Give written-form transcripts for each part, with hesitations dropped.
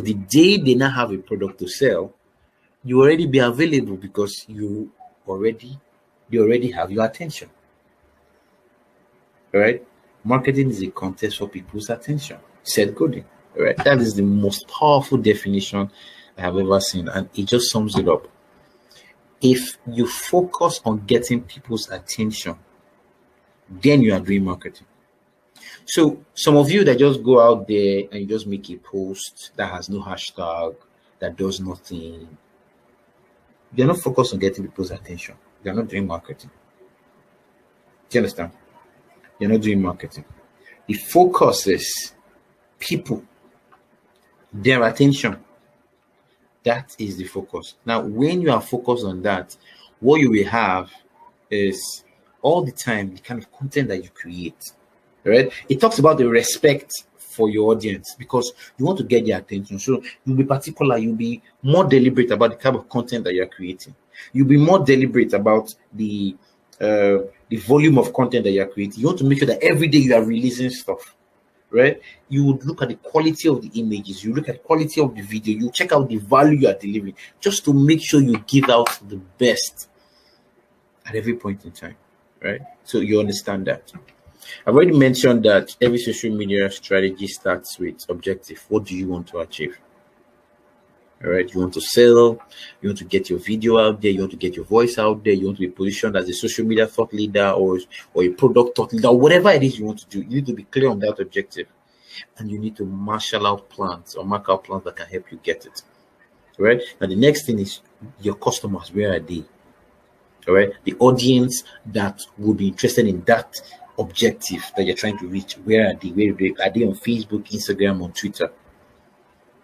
the day they now have a product to sell, you already be available because they already have your attention. All right? Marketing is a contest for people's attention. Seth Godin. All right? That is the most powerful definition I have ever seen, and it just sums it up. If you focus on getting people's attention, then you are doing marketing. So some of you that just go out there and you just make a post that has no hashtag, that does nothing, you're not focused on getting people's attention. You're not doing marketing. Do you understand? You're not doing marketing. The focus is people, their attention. That is the focus. Now, when you are focused on that, what you will have is all the time the kind of content that you create. Right? It talks about the respect for your audience because you want to get their attention. So you'll be particular, you'll be more deliberate about the type of content that you're creating. You'll be more deliberate about the volume of content that you're creating. You want to make sure that every day you are releasing stuff. Right? You would look at the quality of the images, you look at the quality of the video, you check out the value you are delivering, just to make sure you give out the best at every point in time. Right? So you understand that. I've already mentioned that every social media strategy starts with objective. What do you want to achieve? All right, you want to sell, you want to get your video out there, you want to get your voice out there, you want to be positioned as a social media thought leader or a product thought leader, whatever it is you want to do. You need to be clear on that objective, and you need to marshal out plans or mark out plans that can help you get it. All right, now the next thing is your customers. Where are they? All right, the audience that will be interested in that objective that you're trying to reach. Where are they? Are they on Facebook, Instagram, on Twitter?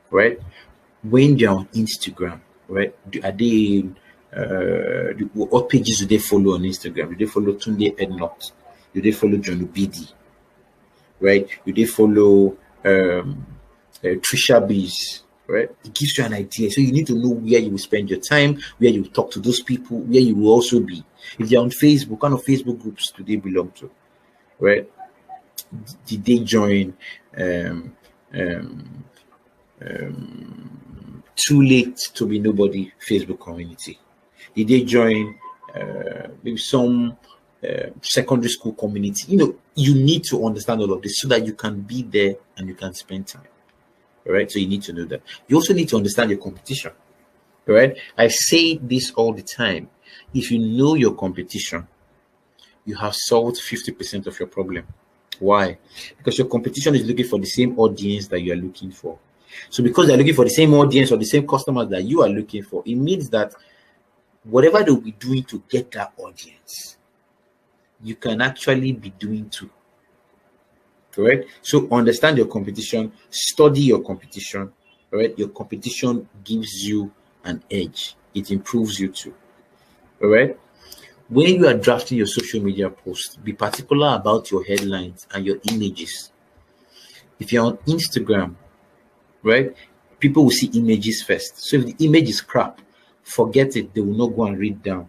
Right? When they're on Instagram, right? What pages do they follow on Instagram? Do they follow Tunde Ednot? Do they follow John Obidi? Right? Do they follow Trisha Bees? Right? It gives you an idea. So you need to know where you will spend your time, where you will talk to those people, where you will also be. If they're on Facebook, what kind of Facebook groups do they belong to? Right? Did they join Too Late to Be Nobody Facebook community? Did they join maybe some secondary school community? You need to understand all of this so that you can be there and you can spend time. All right, so you need to know that. You also need to understand your competition. All right, I say this all the time. If you know your competition, you have solved 50% of your problem. Why? Because your competition is looking for the same audience that you are looking for. So because they're looking for the same audience or the same customers that you are looking for, it means that whatever they'll be doing to get that audience, you can actually be doing too. Correct? So understand your competition, study your competition. All right? Your competition gives you an edge. It improves you too. All right? When you are drafting your social media post, be particular about your headlines and your images. If you're on Instagram, right, people will see images first. So if the image is crap, forget it. They will not go and read down.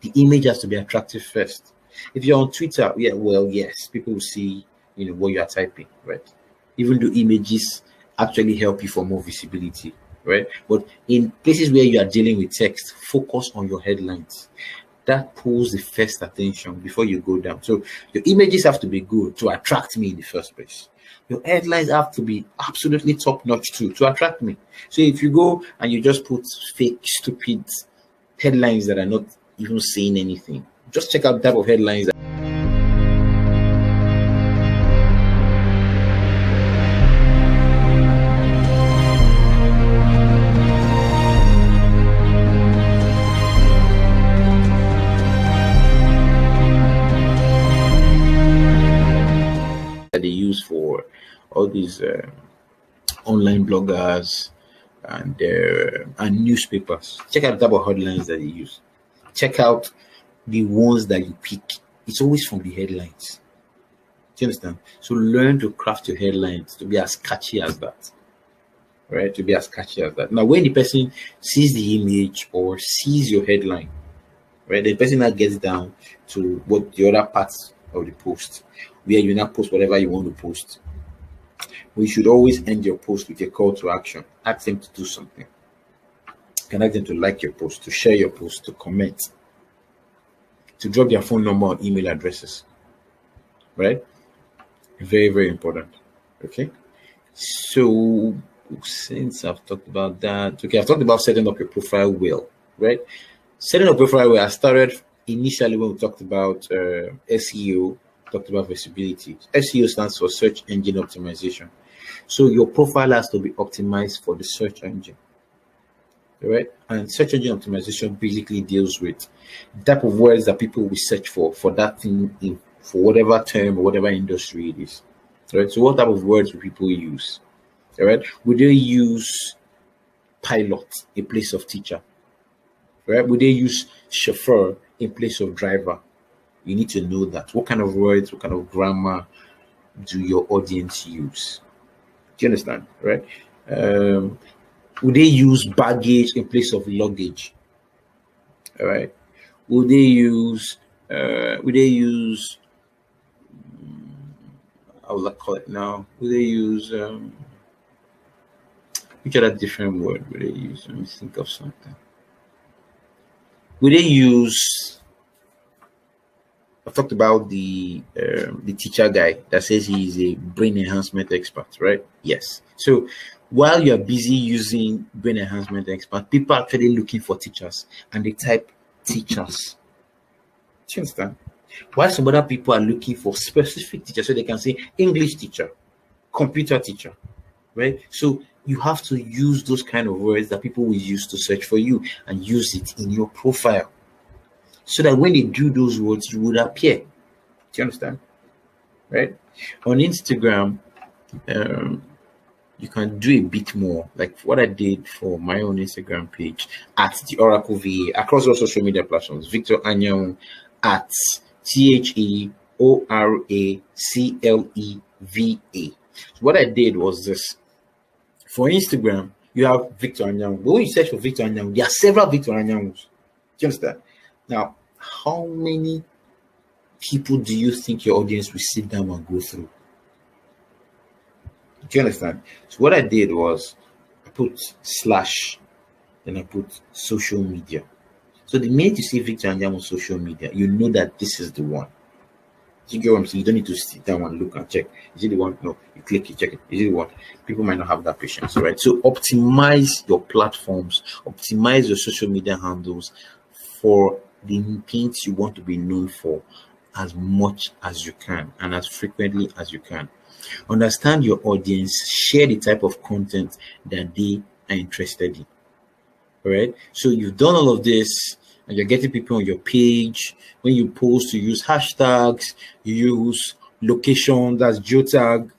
The image has to be attractive first. If you're on Twitter, yes, people will see, what you are typing, right? Even though images actually help you for more visibility, right? But in places where you are dealing with text, focus on your headlines. That pulls the first attention before you go down. So your images have to be good to attract me in the first place. Your headlines have to be absolutely top notch too to attract me. So if you go and you just put fake, stupid headlines that are not even saying anything, just check out the type of headlines that they use for all these online bloggers and newspapers. Check out the type of headlines that they use. Check out the ones that you pick. It's always from the headlines. Do you understand? So learn to craft your headlines to be as catchy as that. Right? To be as catchy as that. Now, when the person sees the image or sees your headline, right, the person now gets down to what the other parts of the post, where you now post whatever you want to post. We should always end your post with a call to action. Ask them to do something. You can ask them to like your post, to share your post, to comment, to drop their phone number or email addresses. Right? Very, very important. Okay. So since I've talked about that, okay, I've talked about setting up your profile well, right? Setting up profile well, I started initially when we talked about SEO, talked about visibility. SEO stands for search engine optimization. So your profile has to be optimized for the search engine, right? And search engine optimization basically deals with the type of words that people will search for that thing, for whatever term or whatever industry it is, right? So what type of words will people use? All right, would they use pilot in place of teacher? Right? Would they use chauffeur in place of driver? You need to know that. What kind of words, what kind of grammar do your audience use? Do you understand? Right? Would they use baggage in place of luggage? All right. Would they use how will I call it now? Would they use which other different word would they use? Let me think of something. Would they use? I talked about the teacher guy that says he's a brain enhancement expert, right? Yes. So while you're busy using brain enhancement expert, people are actually looking for teachers and they type teachers. Do you understand? While some other people are looking for specific teachers, so they can say English teacher, computer teacher, right? So you have to use those kind of words that people will use to search for you and use it in your profile so that when they do those words, you would appear. Do you understand? Right? On Instagram, you can do a bit more, like what I did for my own Instagram page at the Oracle VA across all social media platforms. Victor Anyanwu at TheOracleva. So what I did was this. For Instagram, you have Victor Anyanwu. But when you search for Victor Anyanwu, there are several Victor Anyanwus. Do you understand? Now, how many people do you think your audience will sit down and go through? Do you understand? So what I did was I put slash, then I put social media. So the minute you see Victor Anyanwu social media, you know that this is the one. You get what I'm saying? You don't need to sit down and look and check. Is it the one? No. You click, you check it. Is it the one? People might not have that patience, right? So optimize your platforms, optimize your social media handles for the things you want to be known for as much as you can and as frequently as you can. Understand your audience, share the type of content that they are interested in. All right. So you've done all of this and you're getting people on your page. When you post, you use hashtags, you use location, that's geotag.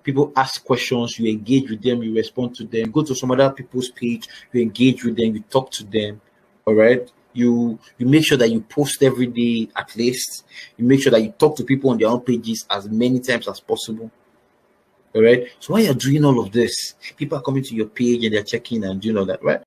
People ask questions, you engage with them, you respond to them. Go to some other people's page, you engage with them, you talk to them. All right. You make sure that you post every day at least. You make sure that you talk to people on their own pages as many times as possible. All right. So while you're doing all of this, people are coming to your page and they're checking and doing all that, right?